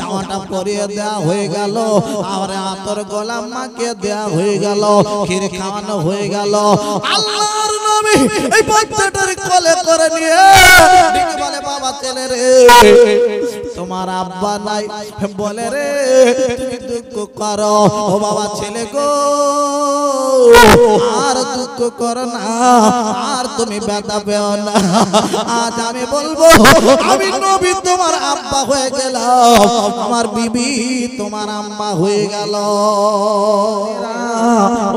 জামাটা পরিয়ে দেওয়া হয়ে গেল, আর আতর গোলাম মাকে দেওয়া হয়ে গেল, ক্ষীর খাওয়ানো হয়ে গেল। আল্লাহর নবী এই বাচ্চাটার কোলে করে নিয়ে বলে, বাবা ছেলে রে, তোমার আব্বা নাই, বলে রে তুমি দুঃখ করো। ও বাবা ছেলে গো, আর দুঃখ করো না, আর তুমি ব্যথা পেও না। আজ আমি বলবো, আমি নবী তোমার আব্বা হয়ে গেলাম, আমার বিবি তোমার আম্মা হয়ে গেল।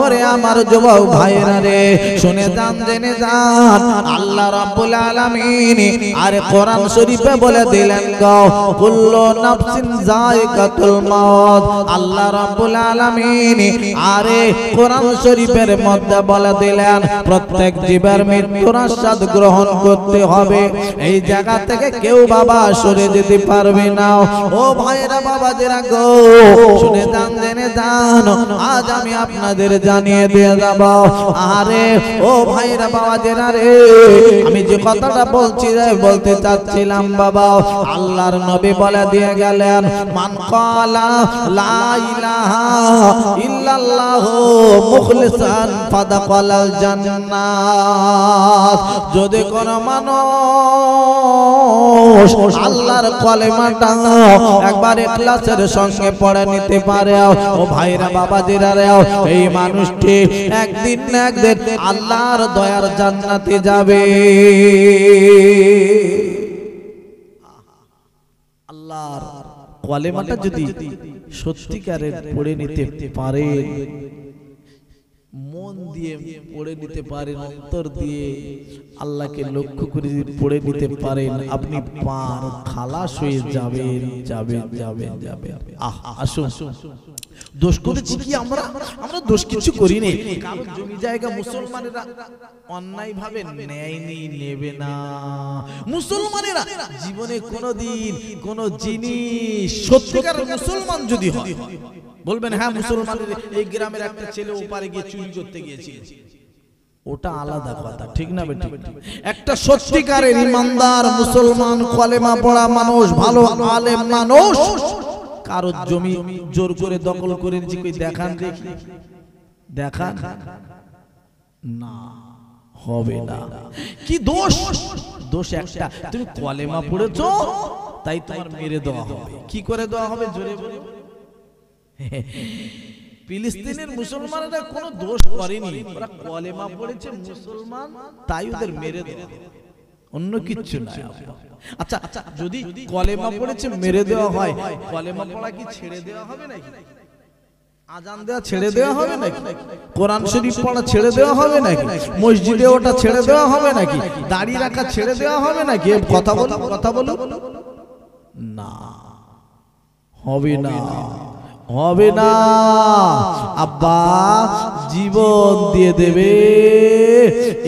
ওরে আমার যুবক ভাইরা রে, শুনে যান, জেনে যান, আল্লাহ রাব্বুল আলামিন আর কোরআন শরীফে বলে দিলেন গো, কুল্লু নাফসিন যায়কাতুল মাউত। আল্লাহ রাব্বুল আলামিন আরে কোরআন শরীফের মধ্যে বলে দিলেন, প্রত্যেক জীবের মৃত্যুর আস্বাদ গ্রহণ করতে হবে। এই জায়গা থেকে কেউ বাবা সরে যেতে পারবে না। ও ভাইরা বাবাজিরা গো, শুনে যান, জেনে যান, আজ আমি আপনাদের জানিয়ে দিয়ে যাব। আরে ও ভাইরা বাবাজিরা রে, আমি যে কথাটা বলতে চাচ্ছিলাম বাবা, আল্লাহর নবী বলে দিয়ে গেলেন, মান ক্বালা লা ইলাহা ইল্লাল্লাহ মুখলিসান ফাদাখালাল জান্নাত। যদি কোন মানুষ আল্লাহর কলেমাটা একবার ইখলাসের সঙ্গে পড়ে নিতে পারে, ও ভাইরা বাবাজিরা রে, এই মানুষটি একদিন না একদিন আল্লাহর দয়ার জান্নাতে যাবে। আল্লাহর কলেমাটা যদি সত্যিকারের পড়ে নিতে পারে, মন দিয়ে পড়ে নিতে পারেন, অন্তর দিয়ে আল্লাহকে লক্ষ্য করে পড়ে নিতে পারেন, আপনি পার খালাস হয়ে যাবেন, যাবেন যাবেন যাবেন। আসুন, দোষ করেছি কি আমরা? আমরা দোষ কিছু করিনি। কারণ জমি জায়গা মুসলমানেরা অন্যায় ভাবে নেয়নি, নেবে না। মুসলমানেরা জীবনে কোনোদিন কোন জিনিস সত্যিকার মুসলমান যদি হয়, বলবেন হ্যাঁ মুসলমানের এই গ্রামের একটা ছেলে ওপারে গিয়ে চুরি করতে গিয়েছিল, ওটা আলাদা কথা, ঠিক না বেটি? একটা সত্যিকারের ইমানদার মুসলমান কলেমা পড়া মানুষ, ভালো আলেম মানুষ কারো জমি জোর করে দখল করে নিয়েছে, কই দেখান দেখি, দেখান না, হবে না। কি দোষ? দোষ একটা, তুমি কলেমা পড়েছো তাই তোমার মেরে দেওয়া হবে। কি করে দেওয়া হবে জোরে বলো? ফিলিস্তিনের মুসলমানরা কোনো দোষ করেনি, ওরা কলেমা পড়েছে মুসলমান, তাই ওদের মেরে দেওয়া, অন্য কিছু না। আচ্ছা, যদি কলেমা পড়েছে মেরে দেওয়া হয়, কলেমা পড়া কি ছেড়ে দেওয়া হবে নাকি? আজান দেওয়া ছেড়ে দেওয়া হবে নাকি? কোরআন শরীফ পড়া ছেড়ে দেওয়া হবে নাকি? মসজিদে ওটা ছেড়ে দেওয়া হবে নাকি? দাড়ি রাখা ছেড়ে দেওয়া হবে নাকি? কথা বলো, কথা বলো না, হবে না, হবে না। আব্বা জীবন দিয়ে দেবে,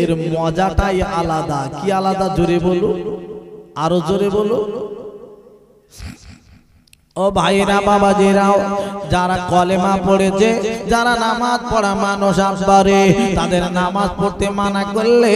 এর মজাটাই আলাদা। কি আলাদা? জোরে বলো, আরো জোরে বলো। ও ভাইরা বাবাজিরাও, যারা কলেমা পড়েছে, যারা নামাজ পড়া মানুষ আব্বারে, তাদের নামাজ পড়তে মানা করলে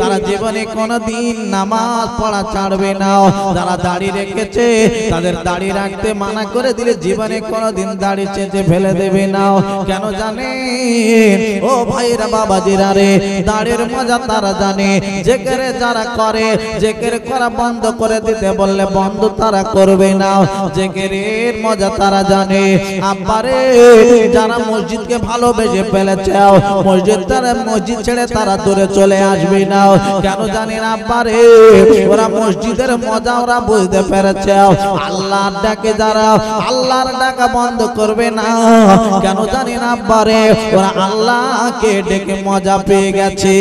তারা জীবনে কোনোদিন নামাজ পড়া ছাড়বে না। যারা দাড়ি রেখেছে, তাদের দাড়ি রাখতে মানা করে দিলে জীবনে কোনোদিন দাড়ি চেঁচে ফেলে দেবে না। কেন জানেন? ও ভাইরা বাবাজিরা রে, দাড়ির মজা তারা জানে। জেকেরে যারা করে, জেকের করা বন্ধ করে দিতে বললে বন্ধ তারা করবে না। জেকের এর মজা তারা জানে। আব্বারে, যারা মসজিদকে ভালোবেসে ফেলেছে, মসজিদ ছেড়ে তারা দূরে চলে আসবে না। কেন জানেন আব্বারে? ওরা মসজিদের মজা ওরা বুঝতে পেরেছে। আল্লাহর ডাকে যারা আল্লাহর ডাকা বন্ধ করবে না, কেন জানেন আব্বারে? ওরা আল্লাহকে ডেকে মজা পেয়ে গেছে।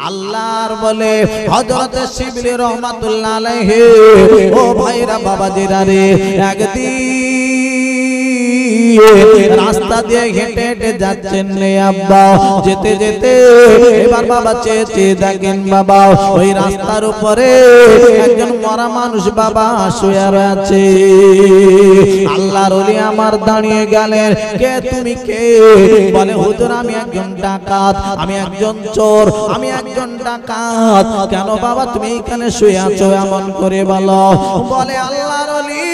আল্লাহর বলে হযরত শিবলি রহমাতুল্লাহ আলাইহি, ও ভাইরা বাবাজিরা রে, একদিন রাস্তা দিয়ে হেঁটে হেঁটে যাচ্ছেন রে আব্বা, যেতে যেতে এবার বাবা চেয়ে চেয়ে দেখেন বাবা ওই রাস্তার উপরে একজন মরা মানুষ বাবা শুয়ে রয়েছে। আল্লাহর ওলি আমার দাঁড়িয়ে গেলেন, কে তুমি কে? বলে হুজুর আমি একজন ডাকাত, আমি একজন চোর, আমি একজন ডাকাত। কেন বাবা তুমি এখানে শুয়ে আছো এমন করে বলো? বলে আল্লাহর ওলি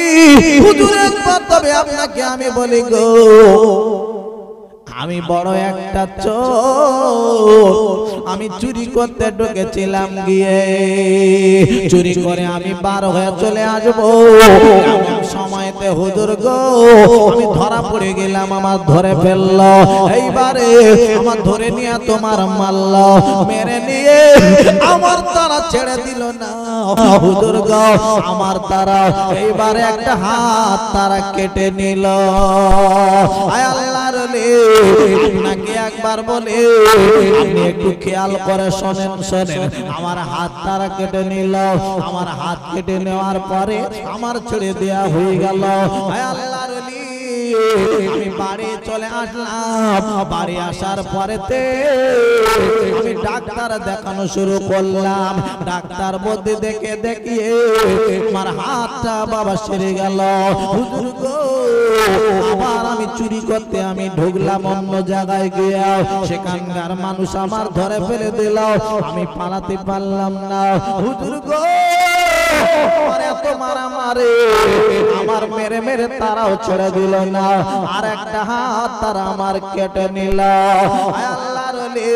হুজুরের তবে আপনাকে আমি বলি গো, আমি বড় একটা চোর, আমি চুরি করতে ঢুকেছিলাম, গিয়ে চুরি করে আমি বার হয়ে চলে আসবো, এমন সময়তে হুজুর গো আমি ধরা পড়ে গেলাম, আমার ধরে ফেললো, এইবারে আমার ধরে নিয়ে তোমার মারলো, মেরে নিয়ে আমার তারা ছেড়ে দিল না হুজুর গো, আমার তারা এইবারে একটা হাত তারা কেটে নিল। আয় আল্লাহর ওলি আপনাকে একবার বলে আপনি একটু খেয়াল করে শোনেন শোনেন, আমার হাত তারা কেটে নিল, আমার হাত কেটে নেওয়ার পরে আমার ছেড়ে দেয়া হয়ে গেল। আল্লাহর ওলি আমি বাড়ি চলে আসলাম, বাড়ি আসার পরেতে আমি ডাক্তার দেখানো শুরু করলাম, ডাক্তার বলতে দেখে দেখিয়ে আমার হাতটা বাবা সেরে গেল। হুজুর গো আবার আমি চুরি করতে আমি ঢুকলাম অন্য জায়গায় গিয়ে, সেখানকার মানুষ আমার ধরে ফেলে দিল, আমি পালাতে পারলাম না। হুজুর গো এত মারা মারে আমার মেরে মেরে তারাও ছেড়ে দিল না, আর একটা হাত তারা আমার কেটে নিল। আল্লাহর ওলি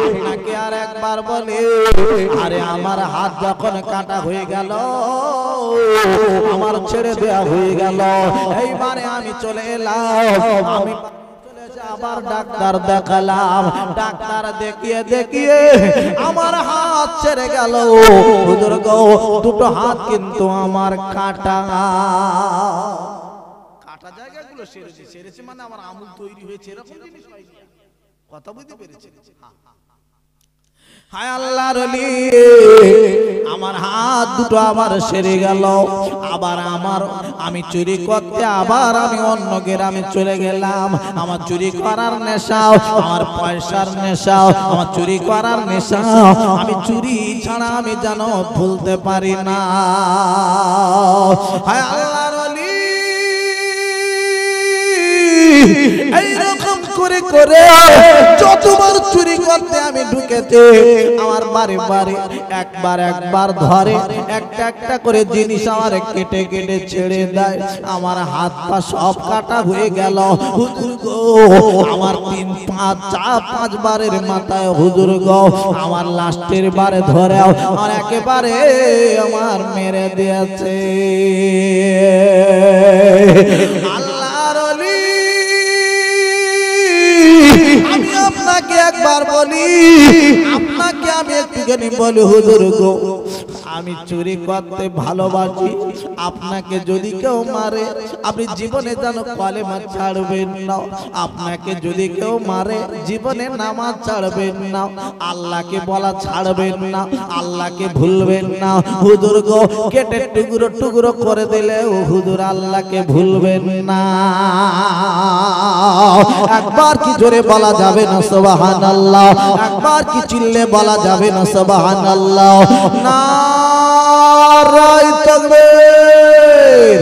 আপনাকে আর একবার বলে, আরে আমার হাত যখন কাটা হয়ে গেল, আমার ছেড়ে দেয়া হয়ে গেল, এইবারে আমি চলে এলাম, আমি আবার ডাক্তার দেখালাম, ডাক্তার দেখিয়ে দেখিয়ে আমার হাত ছেড়ে গেল। হুজুর গো দুটো হাত কিন্তু আমার কাটা, কাটা জায়গাগুলো সেরেছে, সেরেছে মানে আমার আমূল তৈরি হয়েছে এরকম জিনিস হয়নি, কথা বুঝতে পেরেছেন? হায় আল্লাহর ওলি আমার হাত দুটো আবার সেরে গেল, আবার আমি চুরি করতে আবার আমি অন্য গ্রামে চলে গেলাম, আমার চুরি করার নেশাও, আমার পয়সার নেশাও, আমার চুরি করার নেশাও, আমি চুরি ছাড়া আমি যেন ভুলতে পারি না। হায় আল্লাহর ওলি এইরকম করে করে যতবার চুরি করতে আমি ঢুকেছি আমার বারে বারে একবার একবার ধরে, একটা একটা করে জিনিস আমার কেটে কেটে ছেড়ে দেয়, আমার হাত পা সব কাটা হয়ে গেল। হুজুর গো আমার 3 5 4 5 বারের মাথায় হুজুর গো আমার লাস্টের বারে ধরে আর একেবারে আমার মেরে দিয়েছে। আল্লাহর ওলি আমি আপনাকে একবার বলি, আপনাকে আমি একটুখানি বলি হুজুর গো আমি চুরি করতে ভালোবাসি, আপনাকে যদি কেউ মারে আপনি জীবনে যেন কলেমা ছাড়বেন না, আপনাকে যদি কেউ মারে জীবনে নামাজ ছাড়বেন না, আল্লাহকে বলা ছাড়বেন না, আল্লাহকে ভুলবেন না। হুজুর গো কেটে টুকরো টুকরো করে দিলে হুজুর আল্লাহকে ভুলবেন না। একবার কি জোরে বলা যাবে না সুবহানাল্লাহ? একবার কি চিল্লে বলা যাবে না সুবহানাল্লাহ? নারায়ে তাকবীর।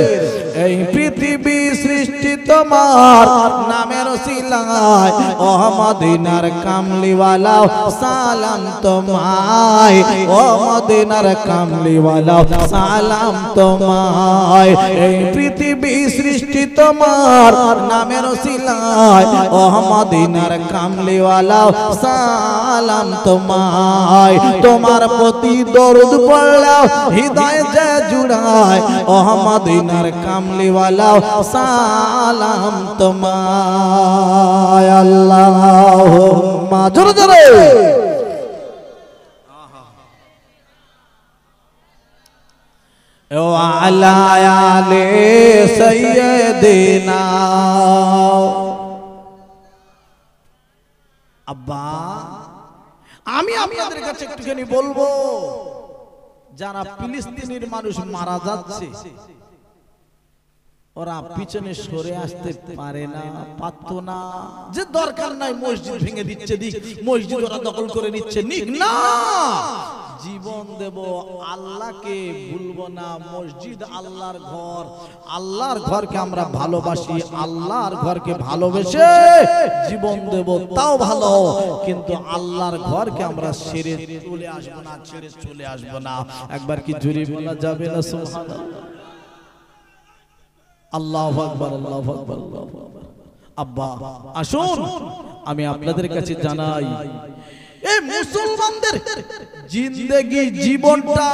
এই পৃথিবী সৃষ্টি তোমার নামের ওসিলায়, ও মদিনার কামলিওয়ালা সালাম তোমায়, ও মদিনার কামলিওয়ালা সালাম তোমায়। এই পৃথিবী সৃষ্টি তোমার নামের ওসিলায়, ও মদিনার কামলিওয়ালা সালাম তোমায়। তোমার প্রতি দরুদ পড়লে হৃদয় যে জুড়ায়, ও মদিনার কামলিওয়ালা সালাম তোমায়। আল্লাহুম্মা জোরে জোরে ওয়া আলা আলি সাইয়্যিদিনা। আব্বা আমি আপনাদের কাছে একটুখানি বলবো, যারা ফিলিস্তিনের মানুষ মারা যাচ্ছে ওরা পিছনে সরে আসতে পারে না, পারতো না, যে দরকার নাই মসজিদ ভেঙে দিচ্ছে দিক, মসজিদ ওরা দখল করে নিচ্ছে নিক না, জীবন দেব আল্লাহকে ভুলবো না। মসজিদ আল্লাহর ঘর, আল্লাহর ঘরকে আমরা ভালোবাসি, আল্লাহর ঘরকে ভালোবেসে জীবন দেব তাও ভালো, কিন্তু আল্লাহর ঘরকে আমরা ছেড়ে চলে আসবো না, ছেড়ে চলে আসবো না। একবার কি জোরে বলা যাবে না সুবহানাল্লাহ? আল্লাহু আকবার, আল্লাহু আকবার, আল্লাহু আকবার। আব্বা আসুন আমি আপনাদের কাছে জানাই, এই মুসলমানদের জিন্দেগি জীবনটা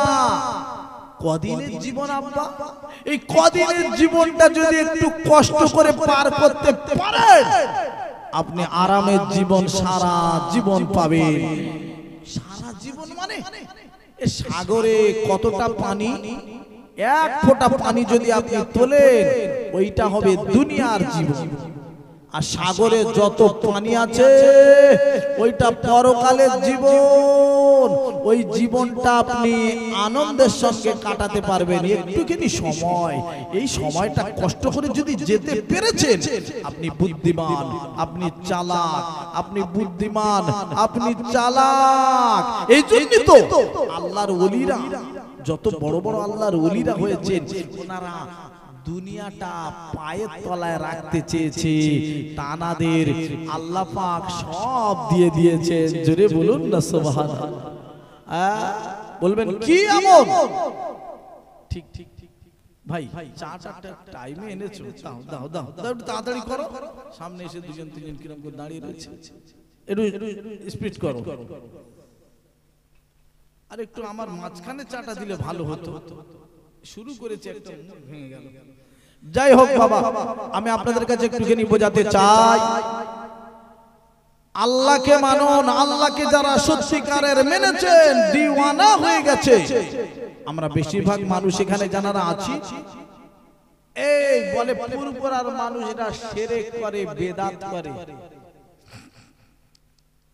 কদিনের জীবন আব্বা, এই কদিনের জীবনটা যদি একটু কষ্ট করে পার করতে পারেন, আপনি আরামের জীবন সারা জীবন পাবেন। সারা জীবন মানে এই সাগরে কতটা পানি, এক ফোঁটা পানি যদি আপনি তোলেন ওইটা হবে দুনিয়ার জীবন। আর সাগরে যত পানি আছে ওইটা পরকালের জীবন। ওই জীবনটা আপনি আনন্দের সঙ্গে কাটাতে পারবেন একটুখানি সময়। এই সময়টা কষ্ট করে যদি যেতে পেরেছেন, আপনি বুদ্ধিমান, আপনি চালাক, আপনি বুদ্ধিমান, আপনি চালাক। এই জন্যই তো আল্লাহর ওলিরা, যত বড় বড় আল্লাহর ওলিরা হয়েছেন, ওনারা দুনিয়াটা পায়ের তলায় রাখতে চেয়েছে, টানাদের আল্লাহ পাক সব দিয়ে দিয়েছেন। জোরে বলুন না সুবহানাল্লাহ। বলবেন কি এমন? ঠিক ঠিক ভাই, চাটা টাইমে এনেছো, দাও দাও দাও দাও, তাড়াতাড়ি করো। সামনে এসে দুজন তিনজন কিরকম করে দাঁড়িয়ে রয়েছে, একটু স্পিড করো। আর একটু আমার মাঝখানে চাটা দিলে ভালো হতো। শুরু করেছে একটা ভেঙে গেল। যাই হোক বাবা, আমি আপনাদের কাছে একটুখানি বোঝাতে চাই, আল্লাহকে মানুন। আল্লাহকে যারা সত্যিকারের মেনেছেন, দিওয়ানা হয়ে গেছে। আমরা বেশিরভাগ মানুষ এখানে যারা আছি, এই বলে পুরপুরার মানুষ, এটা শিরক করে, বেদাত করে।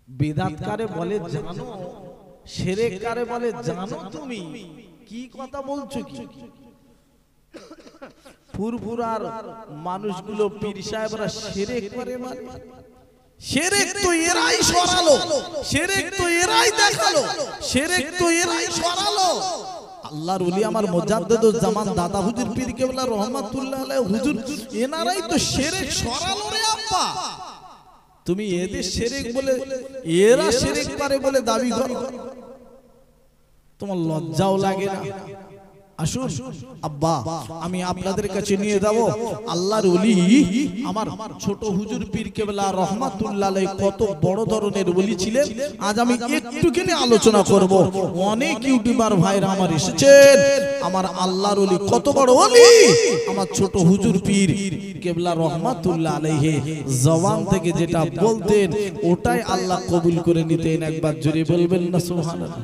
বেদাত কারে বলে জানো? শিরক কারে বলে জানো? তুমি কি কথা বলছো? কি ফুরফুরার মানুষগুলো পীর সাহেবরা শিরক করে? মানে শিরক তো এরাই সরালো, শিরক তো এরাই দেখালো, শিরক তো এরাই সরালো। আল্লাহর ওলি আমার মুজাদ্দিদুজ জামান দাদা হুজুর পীর কেবলা রহমাতুল্লাহ আলাইহি হুজুর, এনারাই তো শিরক সরালো রে আব্বা। তুমি এদের শিরক বলে, এরা শিরক করে বলে দাবি করো, তোমার লজ্জাও লাগে না? আসুন আব্বা, আমি আপনাদের কাছে নিয়ে যাব আল্লাহর ওলি আমার ছোট হুজুর পীর কেবলা রহমাতুল্লাহ আলাইহি কত বড় ধরনের ওলি ছিলেন। আজ আমি একটুখানি আলোচনা করব। অনেক ইউটিউবার ভাইরা আমার এসেছেন, আমার আল্লাহর ওলি কত বড় ওলি, আমার ছোট হুজুর পীর কেবলা রহমাতুল্লাহ আলাইহি জবান থেকে যেটা বলতেন ওটাই আল্লাহ কবুল করে নিতেন। একবার জোরে বলবেন না সুবহানাল্লাহ?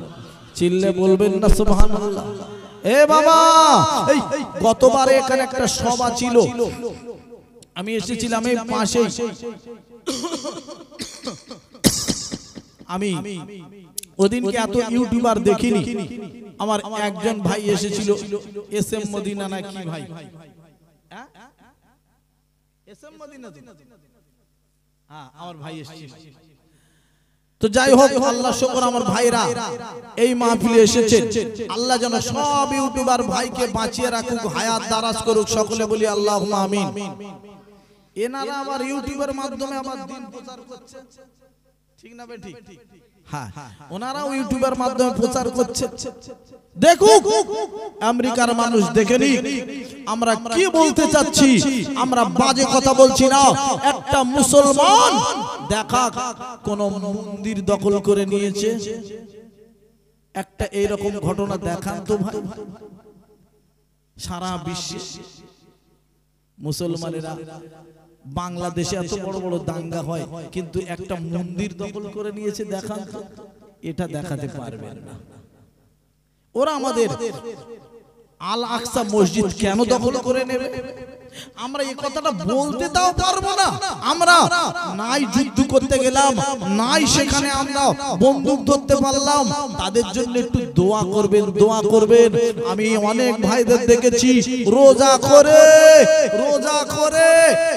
চিল্লে বলবেন না সুবহানাল্লাহ? এ বাবা, এই গতবার এখানে একটা সভা ছিল, আমি এসেছিলাম এই পাশে। আমি ওদিনকে এত ইউটিউবার দেখিনি। আমার একজন ভাই এসেছিল, এস এম মদিনা না কি ভাই, এস এম মদিনা, হ্যাঁ আমার ভাই এসেছিল। তো যাই হোক, আল্লাহ শুকর আমার ভাইরা এই মাহফিলে এসেছেন। আল্লাহ যেন সব ইউটিউবার ভাইকে বাঁচিয়ে রাখুক, হায়াত দারাজ করুক, সকলে বলি আল্লাহুম্মা আমিন। এনারা আবার ইউটিউবের মাধ্যমে আবার দিন প্রচার করছে, ঠিক না বে? ঠিক, হ্যাঁ, ওনারাও ইউটিউবের মাধ্যমে প্রচার করছে। দেখুক আমেরিকার মানুষ, দেখেনি আমরা কি বলতে চাচ্ছি। আমরা বাজে কথা বলছি না। একটা মুসলমান দেখা কোন মন্দির দখল করে নিয়েছে, একটা এইরকম ঘটনা দেখান তো ভাই। সারা বিশ্বে মুসলমানেরা, বাংলাদেশে এত বড় বড় দাঙ্গা হয়, কিন্তু একটা মন্দির দখল করে নিয়েছে, দেখান তো। এটা দেখাতে পারবেন না। ওরা আমাদের আল আকসা মসজিদ কেন দখল করে নেবে? আমরা এই কথাটা বলতে তাও পারবো না। আমরা নাই যুদ্ধ করতে গেলাম, নাই সেখানে আমরা বন্দুক ধরতে পারলাম, তাদের জন্য একটু দোয়া করবেন, দোয়া করবেন। আমি অনেক ভাইদের দেখেছি রোজা করে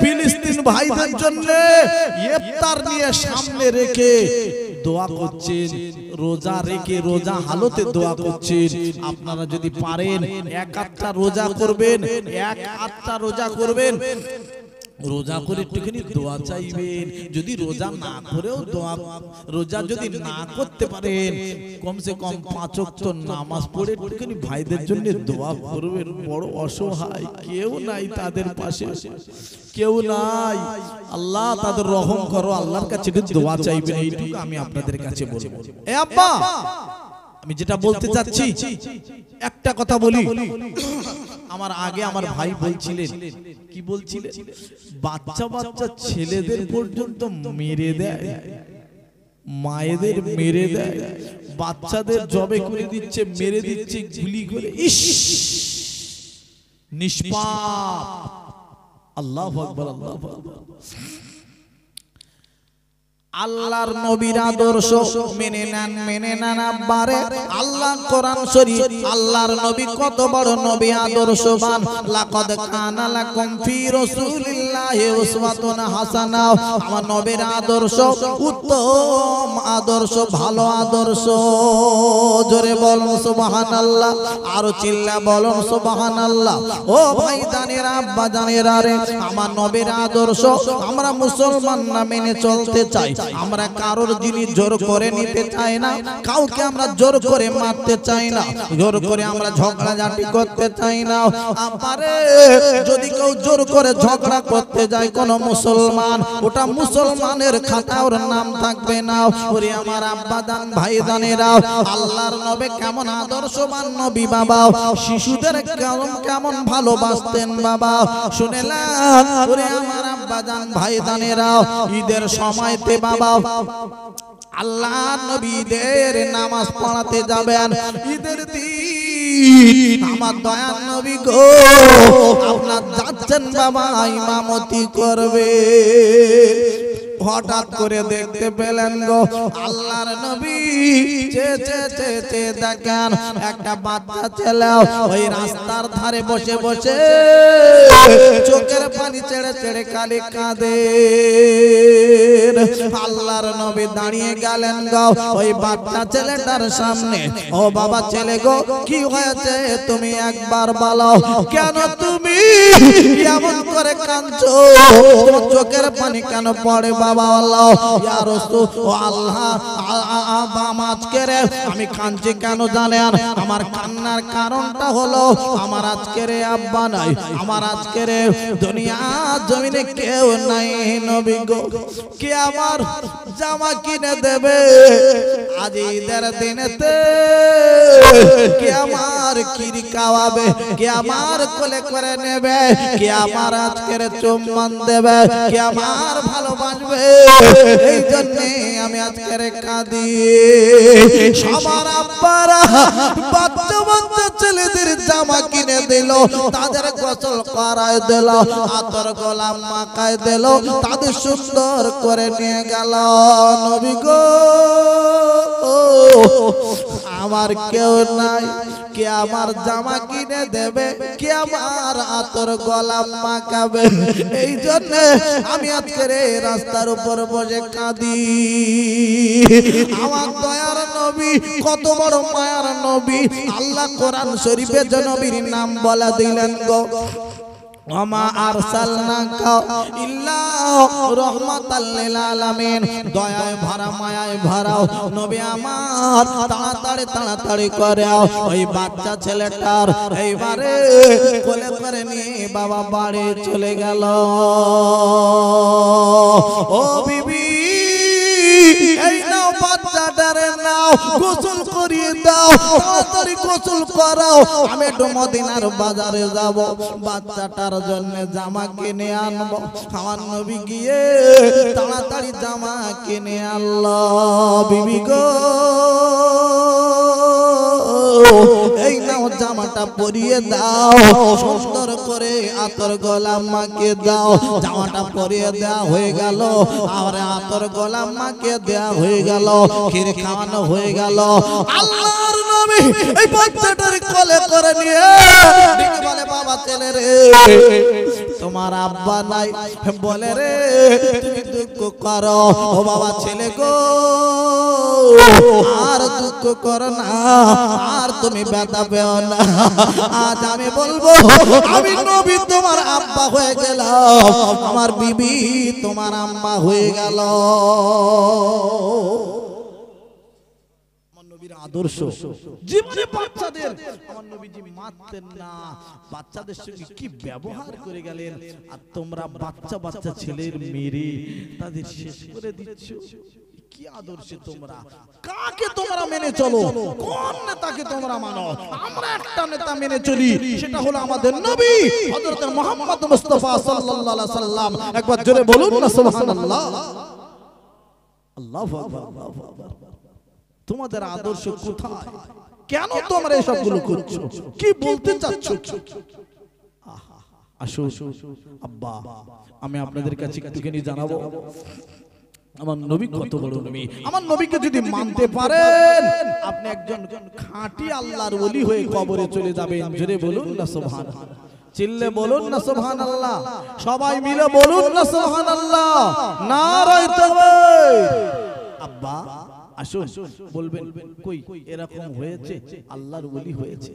ফিলিস্তিন ভাইদের জন্য ইফতার নিয়ে সামনে রেখে দোয়া করছেন, রোজা রেখে রোজা হালতে দোয়া করছেন। আপনারা যদি পারেন এক আটটা রোজা করবেন, এক আটটা রোজা করবেন, রোজা করে একটুখানি দোয়া চাইবেন। যদি রোজা না করেও দোয়া, রোজা যদি না করতে পারেন কমসে কম 5 ওয়াক্ত নামাজ পড়ে একটুখানি ভাইদের জন্য দোয়া করবেন। বড় অসহায়, কেউ নাই তাদের পাশে, কেউ নাই। আল্লাহ তাদের রহম করো, আল্লাহর কাছে দোয়া চাইবেন, এইটুকু আমি আপনাদের কাছে বলবো। এ আব্বা, আমি যেটা বলতে চাচ্ছি একটা কথা বলি। আমার আগে আমার ভাই বলছিলেন, কি বলছিলেন, বাচ্চা বাচ্চা ছেলেদের পর্যন্ত মেরে দেয়, মায়েদের মেরে দেয়, বাচ্চাদের জবে করে দিচ্ছে, মেরে দিচ্ছে গুলি করে। ইস, নিষ্পাপ। আল্লাহু আকবার, আল্লাহু আকবার। আল্লাহর নবীর আদর্শ মেনে নেন আব্বারে। আল্লাহ কোরআন শরীফ, আল্লাহর নবী কত বড় নবী, আদর্শবান। লাকাদ কানা লাকুম ফি রাসূলিল্লাহি উসওয়াতুন হাসানাহ। আমার নবীর আদর্শ উত্তম আদর্শ, ভালো আদর্শ। জোরে বলুন সুবহানাল্লাহ, আরো চিল্লা বলুন সুবহানাল্লাহ। ও ভাই জানেরা, আব্বা জানেরা রে, আমার নবীর আদর্শ আমরা মুসলমান না মেনে চলতে চাই। আমরা কারোর জিনিস জোর করে নিতে চাই না, কাউকে আমরা জোর করে মারতে চাই না, জোর করে আমরা ঝগড়াঝাটি করতে চাই না। আমারে যদি কেউ জোর করে ঝগড়া করতে যায় কোন মুসলমান, ওটা মুসলমানের খাতা ওর নাম থাকবে না। ওরে আমার আব্বা দান ভাই দানেরা, আল্লাহর নবী কেমন আদর্শবান নবী বাবা, শিশুদের কেমন ভালোবাসতেন বাবা, শুনেলেন? ওরে আমার আব্বা দান ভাই দানেরা, ঈদের সময়তে বাবা আল্লাহ নবীদের নামাজ পড়াতে যাবেন। ঈদের দিন আমার দয়ার নবী গো আপনার যাচ্ছেন বাবা, ইমামতি করবে। হঠাৎ করে দেখতে পেলেন গো আল্লাহর নবী চেয়ে দেখেন একটা বাচ্চা ছেলে ওই রাস্তার ধারে বসে বসে চোখের পানি ছেড়ে ছেড়ে খালি কাঁদে। আল্লাহর নবী দাঁড়িয়ে গেলেন গো ওই বাচ্চা ছেলেটার সামনে। ও বাবা ছেলে গো, কি হয়েছে তুমি একবার বলো, কেন তুমি এমন করে কাঁদছো, চোখের পানি কেন পড়ে বাবা? আল্লাহ ইয়া রাসূল, ও আল্লাহ আজকে রে আমি কাঁদছি কেন জানেন? আমার কান্নার কারণটা হলো আমার আজকে রে আব্বা নাই, আমার আজকে রে দুনিয়া জমিনে কেউ নাই নবী গো। কে আমার জামা কিনে দেবে আজ ঈদের দিনেতে? কে আমার খিরি খাওয়াবে? কে আমার কোলে করে নেবে? কে আমার আজকের চুম্বন দেবে? কে আমার ভালোবাসবে? এই জন্য আমি আজকের কাঁদি। সবার আব্বারা বাচ্চা বাচ্চা ছেলেদের জামা কিনে দিল, তাদের গোসল করায় দিল, আতর গোলাম মাখায় দিল, তাদের সুন্দর করে নিয়ে গেল। নবী গো আমার কেউ নাই, কে আমার জামা কিনে দেবে? কে আমার আতর গোলাম মাখাবে? এই জন্য আমি আজকের এই রাস্তার উপর বসে কাঁদি। আমার দয়ার নবী কত বড় মায়ার নবী, আল্লাহ কোরআন শরীফে যে নবীর নাম বলা দিলেন গো, ওমা আরসালনাকা ইল্লা রাহমাতাল লিল আলামিন। দয়ায় ভরা মায়ায় ভরাও নবী আমার, তাড়াতাড়ি করে ওই বাচ্চা ছেলেটার এইবারে কোলে করে নিয়ে বাবা বাড়ি চলে গেল। ও বিবি এই নাও বাচ্চাটারে নাও, গোসল করিয়ে দাও, তাড়াতাড়ি গোসল করাও, আমি একটু মদিনার বাজারে যাব, বাচ্চাটার জন্য জামা কিনে আনবো। আমার নবী গিয়ে তাড়াতাড়ি জামা কিনে আনলো। বিবি গো এই নাও জামাটা পরিয়ে দাও, সুন্দর করে আতর গোলাম মাকে দাও। জামাটা পরিয়ে দেওয়া হয়ে গেল, আর আতর গোলাম মাকে দেওয়া হয়ে গেল, ক্ষীর খাওয়ানো হয়ে গেল। আল্লাহর নবী এই বাচ্চাটার কোলে করে নিয়ে ডেকে বলে, বাবা ছেলে রে, তোমার আব্বা নাই, বলে রে তুমি দুঃখ করো। ও বাবা ছেলে গো, আর দুঃখ করো না, আর তুমি ব্যথা পেও না। আজ আমি বলবো, আমি নবী তোমার আব্বা হয়ে গেলাম, আমার বিবি তোমার আম্মা হয়ে গেল। আদর্শ জীবনে বাচ্চাদের আমার নবীজি মারতেন না, বাচ্চাদের সঙ্গে কি ব্যবহার করে গেলেন। আর তোমরা বাচ্চা বাচ্চা ছেলের মেরে তাদের শেষ করে দিচ্ছ। কি আদর্শে তোমরা, কাকে তোমরা মেনে চলো, কোন নেতাকে তোমরা মানো? আমরা একটা নেতা মেনে চলি, সেটা হলো আমাদের নবী হযরত মুহাম্মদ মুস্তাফা সাল্লাল্লাহু আলাইহি সাল্লাম। একবার জোরে বলুন না সুবহানাল্লাহ। আল্লাহু আকবার, আল্লাহু আকবার। তোমাদের আদর্শ কোথায়? কেন তোমরা এসবগুলো করছো? কি বলতে চাচ্ছ? আসুন আব্বা, আমি আপনাদের কাছে একটুখানি জানাবো আমার নবী কত বড় নবী। আমার নবীকে যদি মানতে পারেন, আপনি একজন খাঁটি আল্লাহর ওলি হয়ে কবরে চলে যাবেন। জোরে বলুন না সুবহানাল্লাহ, চিল্লে বলুন না সুবহানাল্লাহ, সবাই মিলে বলুন না সুবহানাল্লাহ, নারায়ে তাকবীর। আব্বা আসুন, বলবেন কই এরকম হয়েছে, আল্লাহর ওলি হয়েছে।